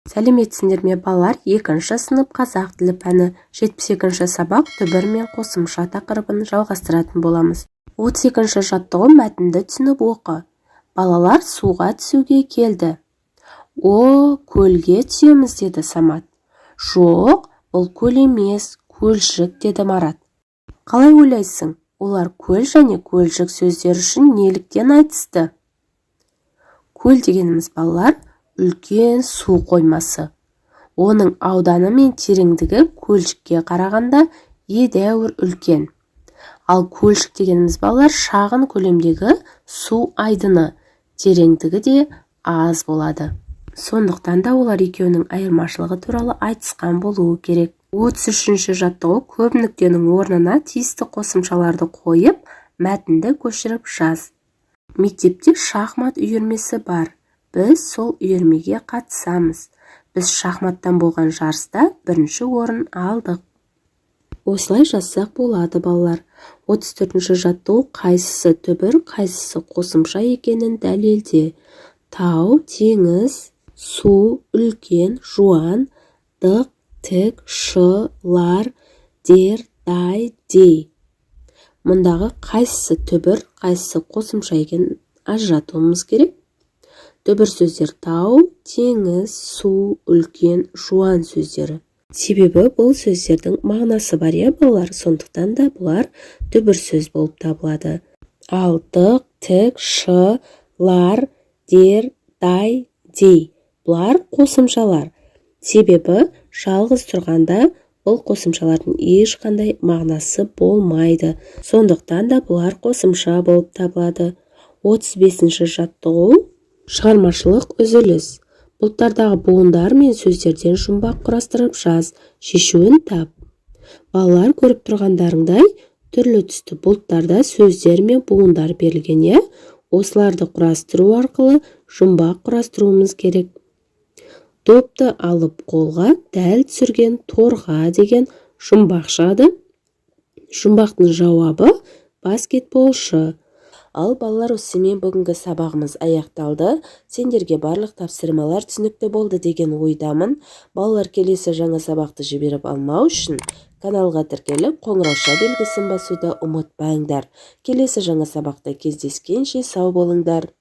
Сәлеметсіңдер ме балалар? 2-ші сынып қазақ тілі пәні 72-ші сабақ түбір мен қосымша тақырыбын жалғастыратын боламыз. 32-ші жаттығу мәтінді түсініп оқы. Балалар суға түсуге келді. Көлге түсеміз деді Самат. Жоқ, бұл көл емес, көлшік деді Марат. Қалай ойлайсың? Олар көл және көлшік сөздер үшін неліктен айтысты? Көл дегеніміз балалар үлкен су қоймасы. Оның ауданы мен тереңдігі көлшікке қарағанда едәуір үлкен. Ал көлшік дегеніміз балалар шағын көлемдегі су айдыны, тереңдігі де аз болады. Сондықтан да олар екеуінің айырмашылығы туралы айтысқан болуы керек. 33-ші жаттығу көп нүктенің орнына тиісті қосымшаларды қойып, мәтінді көшіріп жаз. Мектепте шахмат үйірмесі бар. Біз сол үйірмеге қатысамыз. Біз шахматтан болған жарыста бірінші орын алдық. Осылай жазсақ болады балалар. 34-ші жаттығу қайсысы түбір, қайсысы қосымша екенін дәлелде. Тау, теңіз, су, үлкен, жуан, дық, тік, шы, лар, дер, дай, дей. Мұндағы қайсысы түбір, қайсысы қосымша екенін ажыратуымыз керек. Түбір сөздер тау, теңіз, су, үлкен, жуан сөздері. Себебі бұл сөздердің мағынасы бар балалар, сондықтан да бұлар түбір сөз болып табылады. Ал дық, тік, шы, лар, дер, дай, дей. Бұлар қосымшалар. Себебі жалғыз тұрғанда бұл қосымшалардың ешқандай мағынасы болмайды. Сондықтан да бұлар қосымша болып табылады. 35-ші жаттығу шығармашылық үзіліс. Бұлттардағы буындар мен сөздерден жұмбақ құрастырып жаз, шешуін тап. Балалар көріп тұрғандарыңдай түрлі түсті бұлттарда сөздер мен буындар берілген. Осыларды құрастыру арқылы жұмбақ құрастыруымыз керек. Допты алып қолға дәл түсірген торға деген жұмбақ шығады. Жұмбақтың жауабы баскетболшы. Ал балалар, осымен бүгінгі сабағымыз аяқталды. Сендерге барлық тапсырмалар түсінікті болды деген ойдамын. Балалар, келесі жаңа сабақты жіберіп алмау үшін каналға тіркеліп, қоңырауша белгісін басуды ұмытпаңдар. Келесі жаңа сабақта кездескенше сау болыңдар.